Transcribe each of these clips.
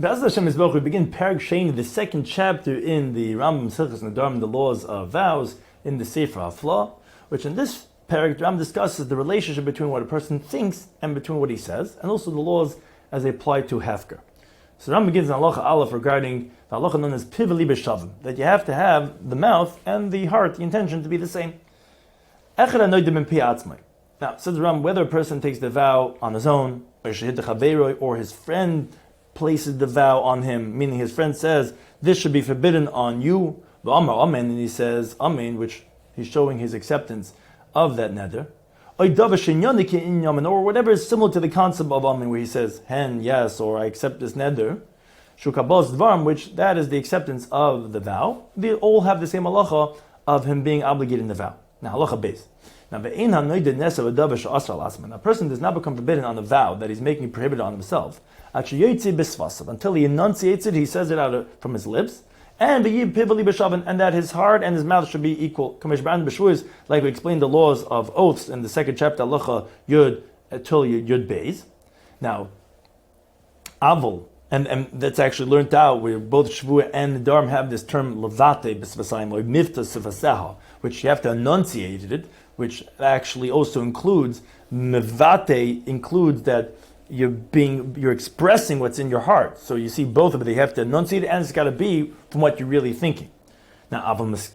Be'ez Hashem Yisborach, we begin Perek Sheni, the second chapter in the Rambam Hilchos Nedarim, the laws of vows, in the Sefer Haflah, which in this Perek, Rambam discusses the relationship between what a person thinks and between what he says, and also the laws as they apply to Hefker. So Rambam begins in Halacha Aleph regarding the Halacha known as Piv Libe Shavim, that you have to have the mouth and the heart, the intention to be the same. Echad Anoidim in Pi Atzmai. Now, says the Rambam, whether a person takes the vow on his own, or his friend places the vow on him, meaning his friend says, this should be forbidden on you, and he says, Amen, which he's showing his acceptance of that neder. Or whatever is similar to the concept of Amen, where he says, hen, yes, or I accept this neder, which that is the acceptance of the vow. They all have the same halacha of him being obligated in the vow. Now, halacha base. Now, a person does not become forbidden on the vow that he's making prohibited on himself until he enunciates it, he says it out from his lips, and that his heart and his mouth should be equal. Like we explained the laws of oaths in the second chapter, halacha yud till yud beis. Now, avol, and that's actually learned out where both Shvuah and Nedarim have this term levate b'svasayim or mifta sivaseha, which you have to enunciate it, which actually also includes mevate, includes that you're expressing what's in your heart. So you see both of it, they have to enunciate it, and it's got to be from what you're really thinking. Now, but let's say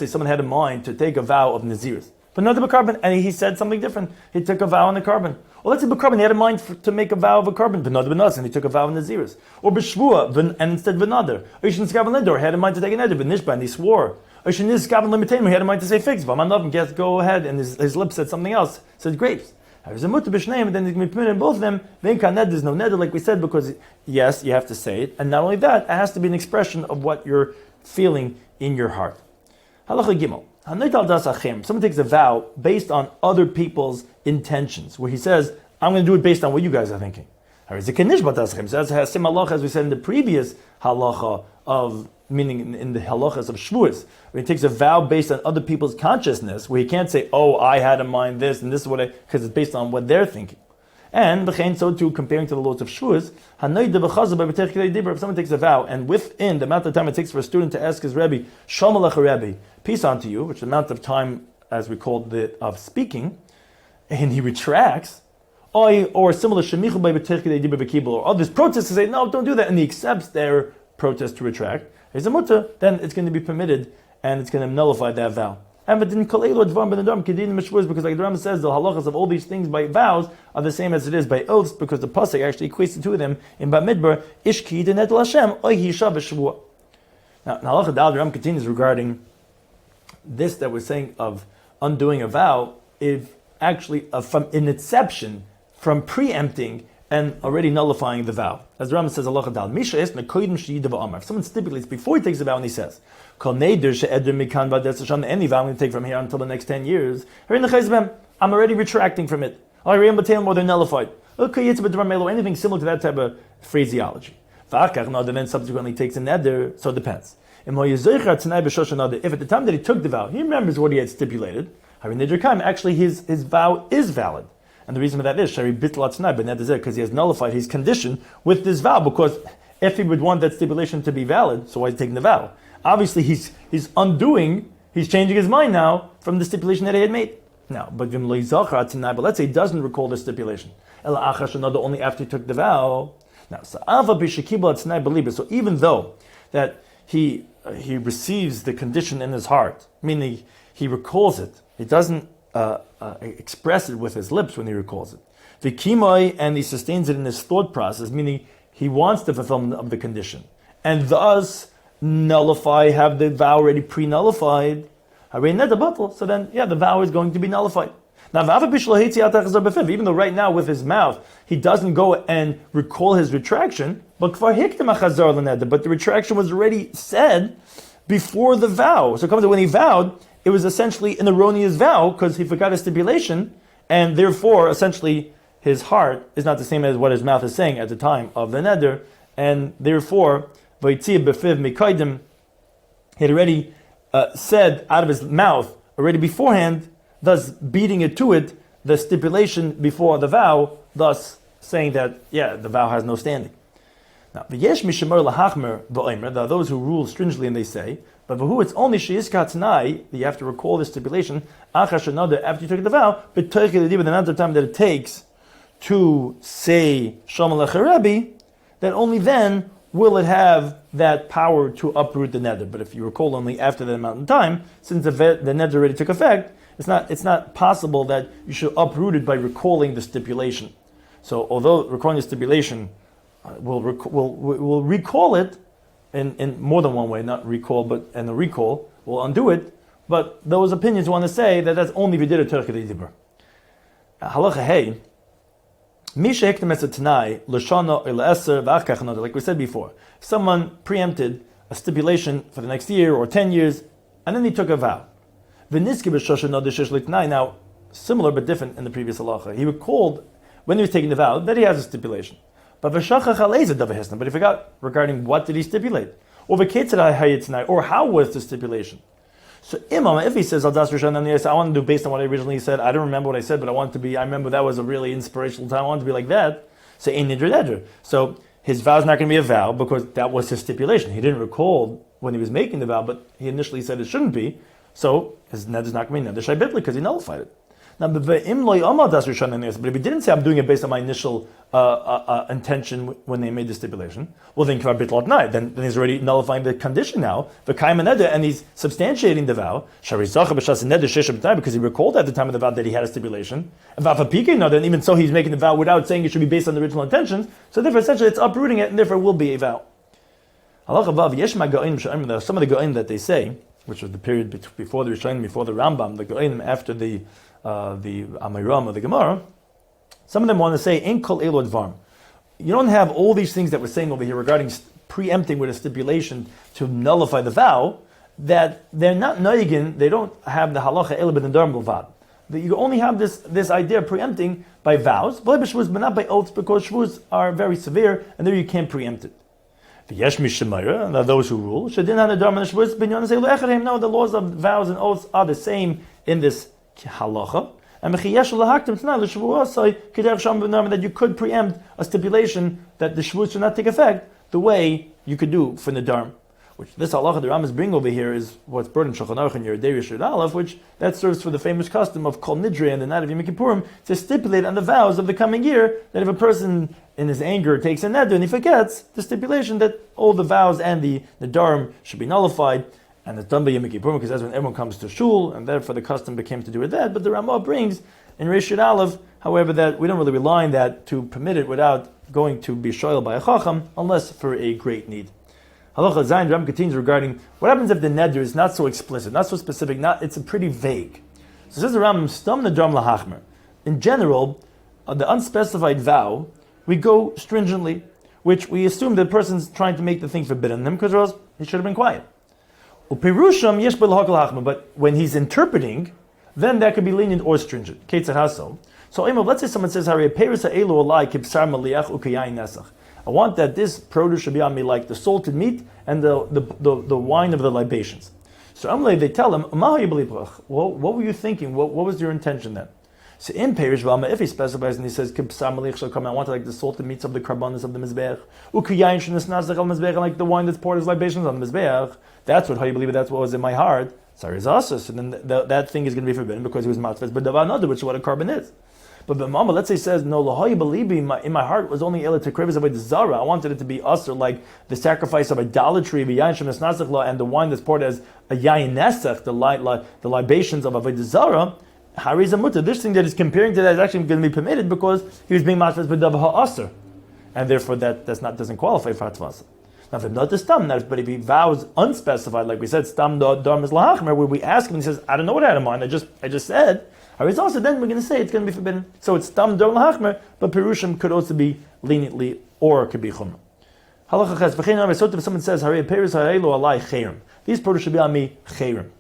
someone had in mind to take a vow of Naziris, but not the carbon, and he said something different. He took a vow on the carbon. Or let's say B'Karban, he had in mind to make a vow of a carbon, and he took a vow of Naziris. Or B'Shvuah, and instead V'Nadar. Or Yishin had in mind to take an Neder, B'Nishba, and he swore. Or Yishin he had in mind to say figs. V'Man go ahead, and his lips said something else, said grapes. There's a mutter b'shneim, and then you can be permitted in both of them. There's no neder, like we said, because yes, you have to say it, and not only that, it has to be an expression of what you're feeling in your heart. Halacha Gimel. Someone takes a vow based on other people's intentions, where he says, I'm going to do it based on what you guys are thinking. So that's the same halacha as we said in the previous halacha of, meaning in the halachas of Shavuos, where he takes a vow based on other people's consciousness, where he can't say, oh, I had in mind this, and this is what because it's based on what they're thinking. And so too, comparing to the laws of Shavuos, if someone takes a vow, and within the amount of time it takes for a student to ask his Rabbi, Shalom Aleichem Rabbi, peace unto you, which is the amount of time, as we called it, of speaking, and he retracts, or similar, or others protest to say, no, don't do that, and he accepts their protest to retract, is a mutter, then it's going to be permitted, and it's going to nullify that vow. And but in Kalelu Dvarim ben Nedarim Kedin Mishvus, because like the Rambam says, the halachas of all these things by vows are the same as it is by oaths, because the pasuk actually equates the two of them in Bamidbar Ishki Denetel Hashem Ohi Shav Shvuah. Now, halacha Dal Rambam continues regarding this that we're saying of undoing a vow, if actually from an inception, from preempting and already nullifying the vow. As the Rambam says, halacha Dal Misha is Nekoidim Shiyida V'Amar. If someone stipulates before he takes the vow and he says, any vow I'm going to take from here until the next 10 years, I'm already retracting from it. Or they're nullified. Anything similar to that type of phraseology. Then subsequently takes a neder, so it depends. If at the time that he took the vow, he remembers what he had stipulated, actually his vow is valid. And the reason for that is because he has nullified his condition with this vow, because if he would want that stipulation to be valid, so why is he taking the vow? Obviously, he's changing his mind now from the stipulation that he had made. Now, but let's say he doesn't recall the stipulation. Only after he took the vow. Now, so even though that he receives the condition in his heart, meaning he recalls it, he doesn't express it with his lips when he recalls it. And he sustains it in his thought process, meaning he wants the fulfillment of the condition. And thus, have the vow already pre-nullified. So then, the vow is going to be nullified. Now, even though right now with his mouth, he doesn't go and recall his retraction, but the retraction was already said before the vow. So it comes to when he vowed, it was essentially an erroneous vow because he forgot a stipulation, and therefore, essentially, his heart is not the same as what his mouth is saying at the time of the neder, and therefore, he had already said out of his mouth already beforehand, thus beating it to it, the stipulation before the vow, thus saying that, the vow has no standing. Now, v'yesh mishamor lahachmer v'oimer. There are those who rule stringently and they say, but for who it's only she'izka t'nai, that you have to recall this stipulation, achash another, after you took the vow, but the amount of time that it takes to say Shlomo Rabbi, that only then will it have that power to uproot the neder. But if you recall only after that amount of time, since the neder already took effect, it's not possible that you should uproot it by recalling the stipulation. So although recalling the stipulation will recall it in more than one way, not recall, but and the recall will undo it. But those opinions want to say that that's only if you did a Torah Kedei Halacha hey. Like we said before, if someone preempted a stipulation for the next year or 10 years, and then he took a vow. Now, similar but different in the previous halacha. He recalled, when he was taking the vow, that he has a stipulation. But he forgot regarding what did he stipulate. Or how was the stipulation. So Imam, if he says, I want to do based on what I originally said, I don't remember what I said, but I remember that was a really inspirational time, I want to be like that. So So his vow is not going to be a vow because that was his stipulation. He didn't recall when he was making the vow, but he initially said it shouldn't be. So his neder is not going to be neder shai bibli because he nullified it. Now, but if he didn't say I'm doing it based on my initial intention when they made the stipulation, well then then he's already nullifying the condition now. And he's substantiating the vow because he recalled at the time of the vow that he had a stipulation. And then even so he's making the vow without saying it should be based on the original intentions. So therefore essentially it's uprooting it and therefore it will be a vow. There are some of the go'im that they say, which was the period before the Rishonim, before the Rambam, the go'im after the Amiram or the Gemara, some of them want to say, "In kol elu advarim." You don't have all these things that we're saying over here regarding preempting with a stipulation to nullify the vow, that they're not noigin, they don't have the halacha elu b'nedarim b'lvad. That you only have this idea of preempting by vows, but not by oaths, because shvus are very severe, and there you can't preempt it. The yesh mishemayra, and those who rule, shadin hanedarim and shvus binyan say le'echarem. No, the laws of vows and oaths are the same in this halacha, and that you could preempt a stipulation that the shvus should not take effect the way you could do for nedarim. Which this halacha the Ram is bringing over here is what's brought in Shulchan Aruch and Yeridei Rishud Aleph, which that serves for the famous custom of Kol Nidre and the night of Yom Kippurim to stipulate on the vows of the coming year that if a person in his anger takes a neder and he forgets the stipulation that all the vows and the nedarim should be nullified. And it's done by Yom Kippurim because that's when everyone comes to shul, and therefore the custom became to do with that. But the Rambam brings in Rishud Aleph, however, that we don't really rely on that to permit it without going to be shoyal by a chacham, unless for a great need. Halacha Zayin, Rambam continues regarding what happens if the neder is not so explicit, not so specific, it's pretty vague. So says the Rambam, Stam Nedarim lahachmer. In general, the unspecified vow, we go stringently, which we assume the person's trying to make the thing forbidden him, because else he should have been quiet. But when he's interpreting, then that could be lenient or stringent. So let's say someone says, I want that this produce should be on me like the salted meat and the wine of the libations. So they tell him, what were you thinking? What was your intention then? So in Perish Valma, if he specifies and he says, I want like the salted meats of the karbanis of the mizbeach, like the wine that's poured as libations on the mizbeach. That's what, how you believe it, that's what was in my heart. Sorry, is also. So then that thing is going to be forbidden because he was matfes, but another, which is what a carbon is. But Mama, let's say says, no, lahoy believe in my heart was only ela to krevis of zara. I wanted it to be usher, like the sacrifice of idolatry, and the wine that's poured as a yayin nesach, the libations of avodah zara. This thing that is comparing to that is actually going to be permitted because he was being matfes b'davar ha'aser, and therefore that doesn't qualify for hatvasa. Now, if not the stam, but if he vows unspecified, like we said, stam darm is lahachmer, where we ask him, he says, I don't know what I had in mind. I just said. Also, then we're going to say it's going to be forbidden. So it's stam darm lahachmer, but perushim could also be leniently or it could be chumrah. Halacha ches v'chein if someone says harei peris harei lo alai chayrim, these produce should be on me chayrim.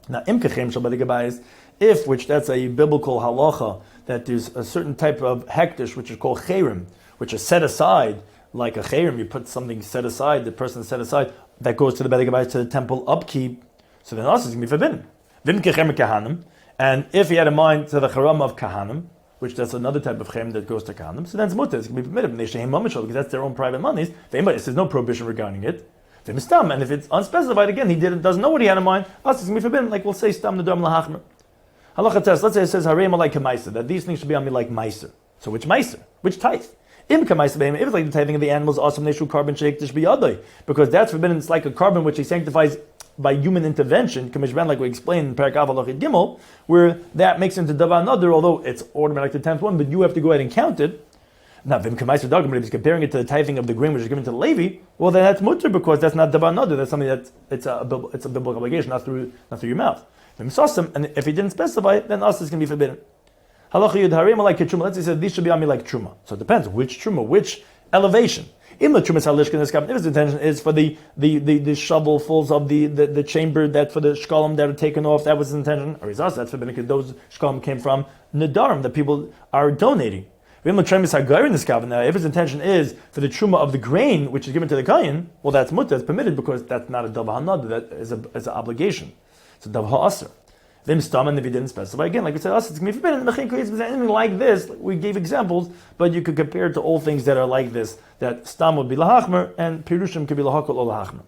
Now imke chayrim shall be the gabayis. If, which that's a biblical halacha, that there's a certain type of hektish which is called chayrim, which is set aside, like a chayrim, you put something set aside, the person set aside, that goes to the Bedei Gabayis, to the temple upkeep, so then also it's going to be forbidden. Vim kechem kahanim, and if he had in mind to the charam of kahanim, which that's another type of cherem that goes to kahanim, so then it's mutter. It's going to be permitted. Because that's their own private monies. There's no prohibition regarding it. And if it's unspecified, again, doesn't know what he had in mind, it's going to be forbidden. Like we'll say, stam nedarim lahachmer. Halacha test. Let's say it says harei like k'maiser, that these things should be on me like meiser. So which meiser? Which tithe? If it's like the tithing of the animals, awesome neshu carbon shake biyadai, because that's forbidden. It's like a carbon which he sanctifies by human intervention, like we explained in Perek Av Halachit Gimel, where that makes into davar nader, although it's automatic like the 10th one, but you have to go ahead and count it. Now, if he's comparing it to the tithing of the grain which is given to the Levi, well, then that's mutter because that's not davar nader. That's something it's a biblical obligation, not through your mouth. And if he didn't specify it, then us is going to be forbidden. Halacha Yud Harei like truma. Let's say he said these should be on me like truma. So it depends which truma, which elevation. If his intention is for the shovelfuls of the chamber that for the shkalim that are taken off, that was his intention. Or that's forbidden because those shkalim came from Nedarim that people are donating. If his intention is for the truma of the grain which is given to the kayin, well, that's mutter, that's permitted because that's not a davar hanad, that is an obligation. It's a davar ha'aser. Then and if he didn't specify, again, like we said, it's going to be forbidden. Anything like this, we gave examples, but you could compare it to all things that are like this, that stam would be lahachmer, and pirushim could be lahakol or lahachmer.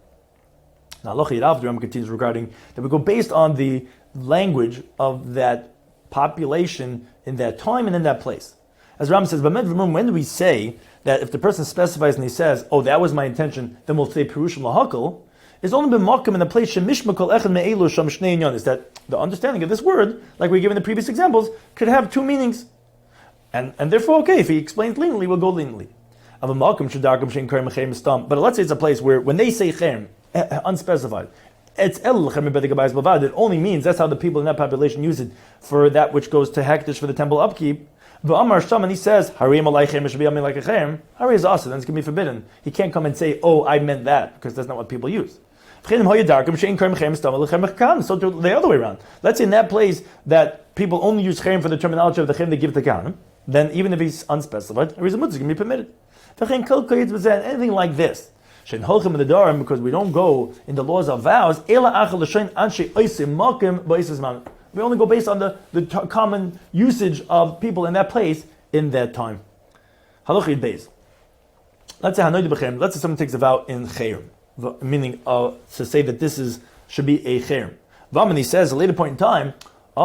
Now, the Rambam continues regarding that we go based on the language of that population in that time and in that place. As Rambam says, when do we say that if the person specifies and he says, oh, that was my intention, then we'll say pirushim lahakol? It's only been makom in a place shemishmakol echad me'elu sham shnei inyan, is that the understanding of this word, like we gave in the previous examples, could have two meanings, and therefore, okay, if he explains leniently, we'll go leniently. But let's say it's a place where when they say cherem, unspecified, it's el cherem b'degabais bavad. It only means that's how the people in that population use it for that which goes to hektish for the temple upkeep. And he says, Harei alaychem should be on me like a cherem. Harei is awesome, then it's going to be forbidden. He can't come and say, oh, I meant that, because that's not what people use. So the other way around. Let's say in that place that people only use cherem for the terminology of the cherem they give to kahanim, then even if he's unspecified, a reason is going to be permitted. Anything like this, because we don't go in the laws of vows, we only go based on the common usage of people in that place in that time. Halachid Beis. Let's say someone takes a vow in cherem, meaning to say that this should be a cherem. And he says at a later point in time, which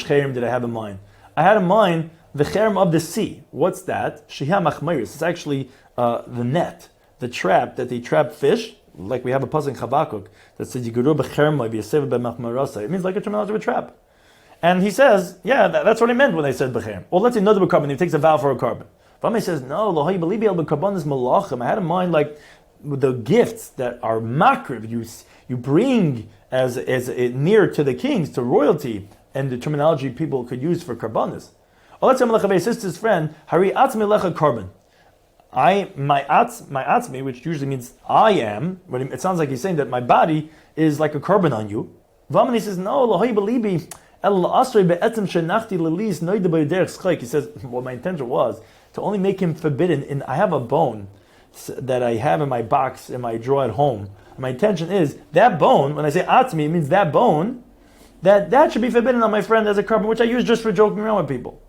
cherem did I have in mind? I had in mind the cherem of the sea. What's that? It's actually the net, the trap that they trap fish. Like we have a pasuk in Chabakuk that says Yiguru b'cherma v'yasev b'machmarasa. It means like a terminology of a trap. And he says, yeah, that's what he meant when they said b'cherem. Well, let's say another carbon. He takes a vow for a carbon. Vamei says, no, lohay belibi el b'karbanis malachim. I had in mind like the gifts that are makriv. You bring as near to the kings, to royalty, and the terminology people could use for karbanis. Or let's say Malachavei says to his friend, Hari atzmi lecha carbon. My atzmi, which usually means I am, but it sounds like he's saying that my body is like a carbon on you. He says, no, lohay belibi el asrei be'etzem shenachti lelis noide b'yderech schayk. He says, what my intention was to only make him forbidden. I have a bone that I have in my box, in my drawer at home. My intention is that bone, when I say atzmi, it means that bone, that should be forbidden on my friend as a carbon, which I use just for joking around with people.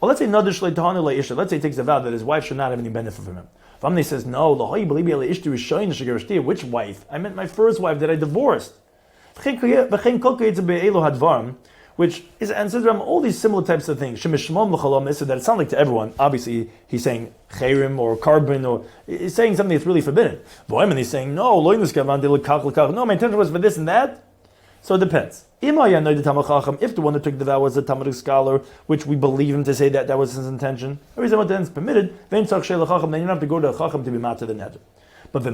Or let's say let's say he takes a vow that his wife should not have any benefit from him. Family says, no, which wife? I meant my first wife that I divorced. Which is, and says all these similar types of things. So that it sounds like to everyone. Obviously, he's saying chayrim or carbon, or he's saying something that's really forbidden. And he's saying, no, my intention was for this and that. So it depends. If the one that took the vow was a Talmudic scholar, which we believe him to say that was his intention, the reason what then is permitted, then you don't have to go to a chacham to be mad to the neder. But if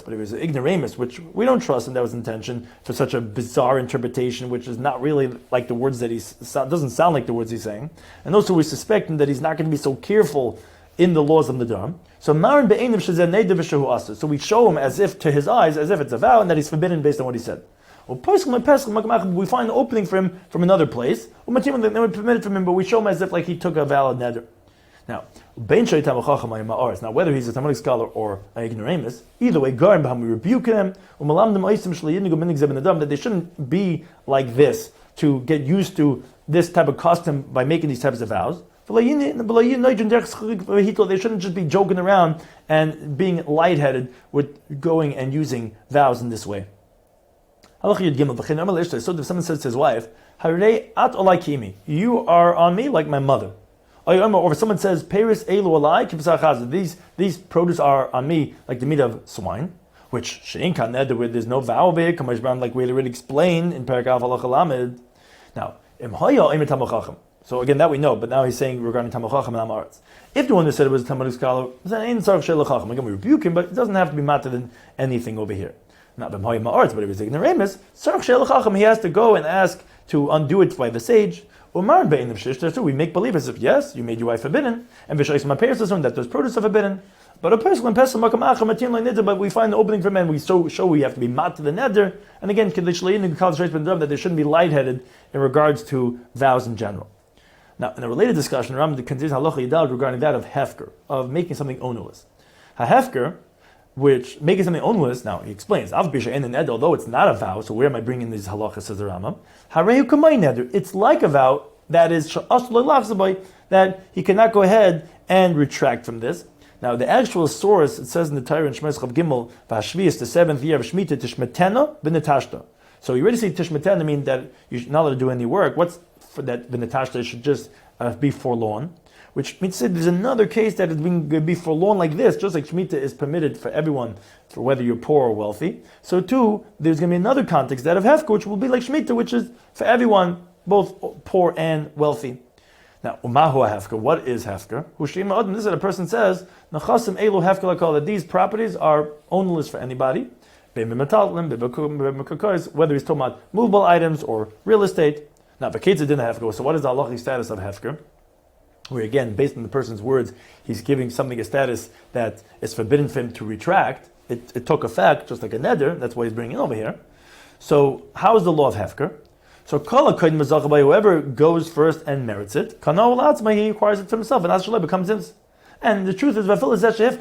he was an ignoramus, which we don't trust him, that was intention for such a bizarre interpretation, which is not really like the words that doesn't sound like the words he's saying. And also we suspect him that he's not going to be so careful in the laws of the Nedarim. So Marin be'enim shezeh neder v'shehu asur. So we show him as if to his eyes, as if it's a vow, and that he's forbidden based on what he said. We find an opening for him from another place. Then we permit it from him, but we show him as if like he took a valid neder. Now, whether he's a Talmudic scholar or an ignoramus, either way, we rebuke him, that they shouldn't be like this to get used to this type of custom by making these types of vows. They shouldn't just be joking around and being lightheaded with going and using vows in this way. So if someone says to his wife, you are on me like my mother. Or if someone says, these produce are on me like the meat of swine, which where there's no vow of it, like we already explained in Perek Aleph Halacha Lamed. Now, so again, that we know, but now he's saying regarding Talmid Chacham and Amaretz. If the one who said it was Talmud Scholar, then again, we rebuke him, but it doesn't have to be matter than anything over here. Not b'mhoyim ma'aretz, but if he's ignoramus, he has to go and ask to undo it by the sage. Umar be'in of shish, we make believe as if yes, you made your wife forbidden, and b'shayis ma'peres assume that those produce are forbidden. But a person when pesach makam achar matin like neder, but we find the opening for men. We show we have to be mat to the neder, and again, that they shouldn't be lightheaded in regards to vows in general. Now, in a related discussion, Rambam continues halacha yidal regarding that of hefker, of making something ownerless. Hefker, which making something ownerless. Now he explains, although it's not a vow, so where am I bringing these halachas? Says the Rambam. It's like a vow that is that he cannot go ahead and retract from this. Now the actual source, it says in the Torah in Shemais Chav Gimel, V'Hashvius, the 7th year of Shemitah, Tishmetena b'Netashta. So you already see Tishmetena mean that you're not allowed to do any work. What's for that b'Netashta should just be forlorn. Which means that there's another case that is going to be forlorn like this, just like Shemitah is permitted for everyone, for whether you're poor or wealthy. So too, there's going to be another context, that of Hefker, which will be like Shemitah, which is for everyone, both poor and wealthy. Now, Umahu Hefker, what is Hefker? This is what a person says, Nachasim Elu Hefker Lakal, that these properties are ownerless for anybody, whether he's talking about movable items or real estate. Now, Vaketza didn't Hefker, so what is the halachic status of Hefker? Where again, based on the person's words, he's giving something a status that is forbidden for him to retract. It took effect, just like a neder, that's why he's bringing it over here. So, how is the law of Hefker? So, whoever goes first and merits it, he acquires it for himself, and Ashaleh becomes his. And the truth is,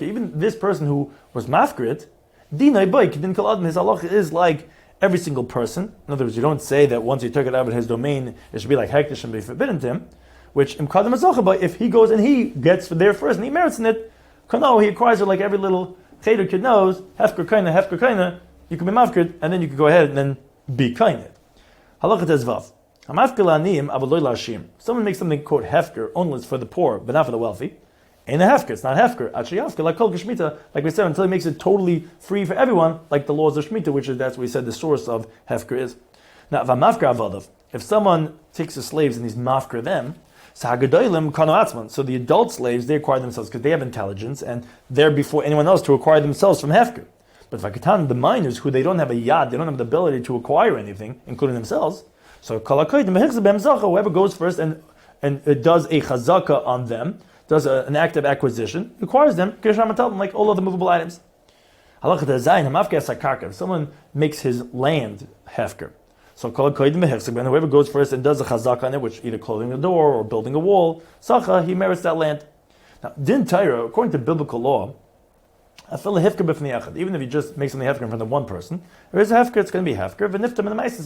even this person who was mafkrit, his halach is like every single person. In other words, you don't say that once he took it out of his domain, it should be like hektish and be forbidden to him. Which if he goes and he gets there first and he merits in it, he acquires it like every little cheder kid knows, hefker kaina, you can be mafkid, and then you can go ahead and then be kained. Halachat ezvav. Someone makes something quote hefker, ownerless for the poor, but not for the wealthy. Ain't a hefker, it's not hefker. Actually hefker, like kol k'shmita, like we said, until he makes it totally free for everyone, like the laws of shmita, which is that's what we said the source of hefker is. Now, if someone takes the slaves and he's mafker them, so the adult slaves, they acquire themselves because they have intelligence and they're before anyone else to acquire themselves from Hefker. But the minors, who they don't have a yad, they don't have the ability to acquire anything, including themselves. So whoever goes first and does a chazaka on them, does an act of acquisition, acquires them, like all other movable items. If someone makes his land Hefker, so whoever goes first and does a chazak on it, which either closing the door or building a wall, sacha, he merits that land. Now, din Torah, according to biblical law, even if you just make something hefker in front of one person, there is a hefker, it's going to be hefker,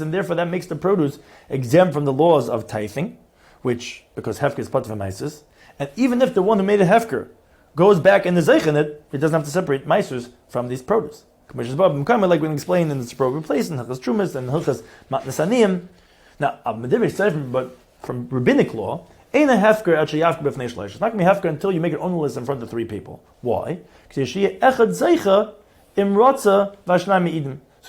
and therefore that makes the produce exempt from the laws of tithing, which, because hefker is part of a maisis, and even if the one who made a hefker goes back and is zeich in it, he doesn't have to separate maisus from these produce. Like we explained in the appropriate place in Hilchos Trumas and Hilchos Matnas Aniyim. Now, but from rabbinic law, ain't a hefker actually yafker b'fnei shleish. It's not going to be hefker until you make it ownerless in front of 3 people. Why? Because so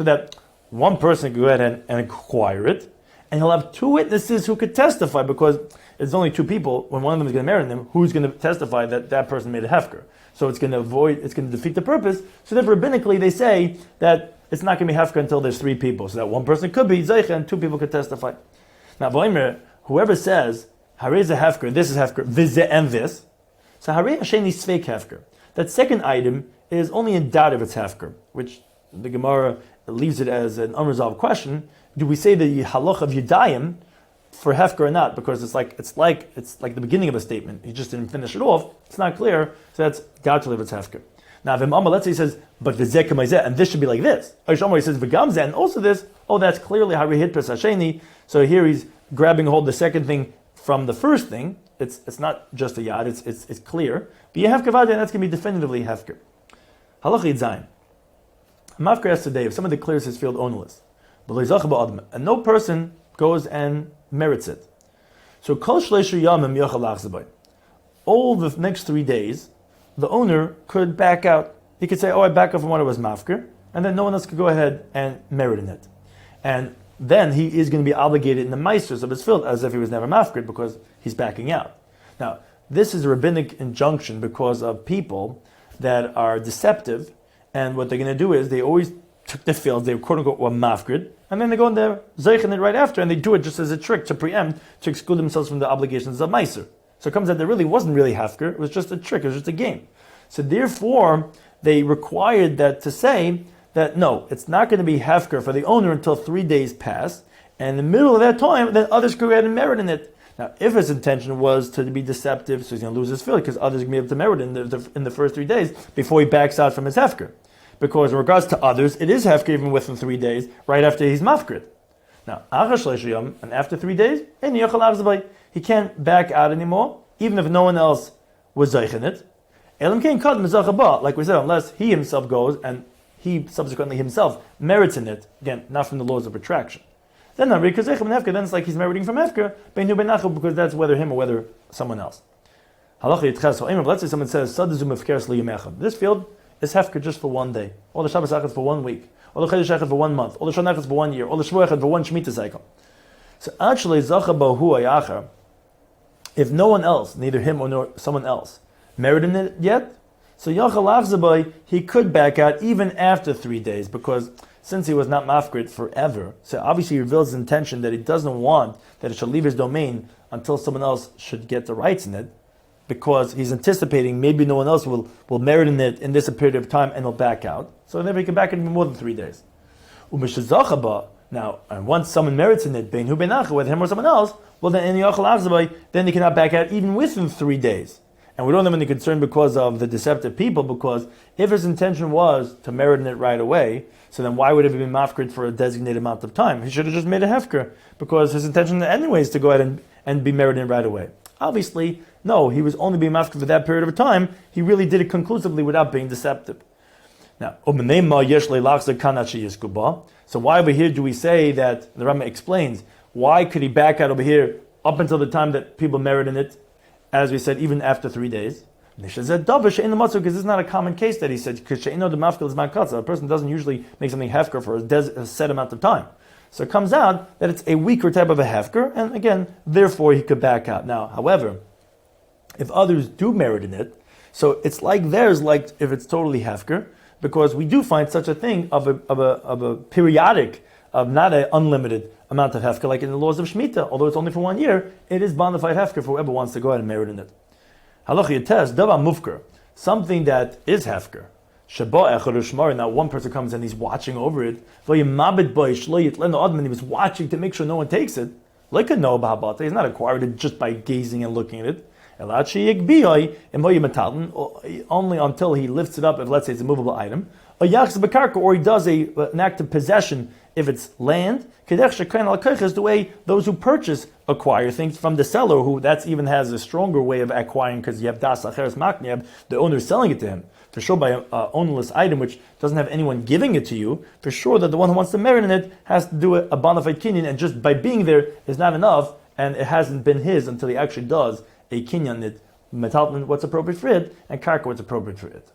that one person can go ahead and acquire it, and he'll have 2 witnesses who could testify, because it's only 2 people. When one of them is going to marry them, who's going to testify that that person made a hefker? So it's going to defeat the purpose. So therefore, rabbinically, they say that it's not going to be hefker until there's 3 people. So that one person could be zeicha and 2 people could testify. Now, whoever says, harei is a hefker, this is hefker, vizeh and this, so harei hasheni sveik hefker. That second item is only in doubt if it's hefker, which the Gemara leaves it as an unresolved question. Do we say the halach of yadayim for hefker or not? Because it's like the beginning of a statement. You just didn't finish it off. It's not clear. So that's doubtful if it's hefker. Now, let's say he says, but v'zeh k'mayzeh, and this should be like this. He says v'gamzeh, and also this. Oh, that's clearly harihit pesasheni. So here he's grabbing hold of the second thing from the first thing. It's not just a yad. It's clear. But you have kavod, and that's going to be definitively hefker. Halacha yitzayin. A mafker has today if someone declares his field ownerless, and no person goes and merits it. So kol shleishu yamim yochal lachzebay. All the next 3 days, the owner could back out. He could say, "Oh, I back out from what I was mafker," and then no one else could go ahead and merit in it. And then he is going to be obligated in the meisters of his field as if he was never mafker because he's backing out. Now, this is a rabbinic injunction because of people that are deceptive. And what they're going to do is they always took the fields, they quote unquote were mafgrid, and then they go in there, zeichen it right after, and they do it just as a trick to preempt, to exclude themselves from the obligations of meiser. So it comes out there really wasn't really hafker, it was just a trick, it was just a game. So therefore, they required that to say that no, it's not going to be hafker for the owner until 3 days pass, and in the middle of that time, then others could go ahead and merit in it. Now, if his intention was to be deceptive, so he's going to lose his field because others are going to be able to merit in the first 3 days before he backs out from his hefker. Because in regards to others, it is hefker even within 3 days, right after he's mafkrid. Now, and after 3 days, he can't back out anymore, even if no one else was zeichen it. Like we said, unless he himself goes and he subsequently himself merits in it, again, not from the laws of retraction. Then then it's like he's meriting from hefker, because that's whether him or whether someone else. Let's say someone says, this field is hefker just for 1 day, or the Shabbos Echad for 1 week, or the Chodesh Echad for 1 month, or the Shana Echad for 1 year, or the Shvuah Echad for 1 Shemitah cycle. So actually, if no one else, neither him or someone else, merited it yet, so he could back out even after 3 days, because since he was not mafkrid forever, so obviously he reveals his intention that he doesn't want that it should leave his domain until someone else should get the rights in it, because he's anticipating maybe no one else will merit in it in this period of time and he'll back out. So then he can back it in more than 3 days. Now, and once someone merits in it, whether him or someone else, well then he cannot back out even within 3 days. And we don't have any concern because of the deceptive people, because if his intention was to merit in it right away, so then why would it be mafkrid for a designated amount of time? He should have just made a hefker, because his intention anyway is to go ahead and be merited in right away. Obviously, no, he was only being mafkid for that period of time. He really did it conclusively without being deceptive. Now, so why over here do we say that, the Rambam explains, why could he back out over here up until the time that people merit in it, as we said, even after 3 days? Because this is not a common case that he said, because a person doesn't usually make something hefker for a set amount of time. So it comes out that it's a weaker type of a hefker, and again, therefore he could back out. Now, however, if others do merit in it, so it's like theirs, like if it's totally hefker, because we do find such a thing of a periodic, of not an unlimited amount of hefker, like in the laws of Shemitah, although it's only for 1 year, it is bona fide hefker for whoever wants to go ahead and merit in it. Halacha yates, dava mufker, something that is hefker. Now one person comes and he's watching over it. He was watching to make sure no one takes it. Like a no b'habata, he's not acquired it just by gazing and looking at it. Only until he lifts it up, if let's say it's a movable item. Or he does an act of possession if it's land. The way those who purchase acquire things from the seller, who that even has a stronger way of acquiring, because you have das acheres makneb, the owner is selling it to him. For sure, by an ownerless item which doesn't have anyone giving it to you, for sure that the one who wants to merit in it has to do a bona fide kinyan, and just by being there is not enough, and it hasn't been his until he actually does a kinyan it, metalton what's appropriate for it, and karka what's appropriate for it.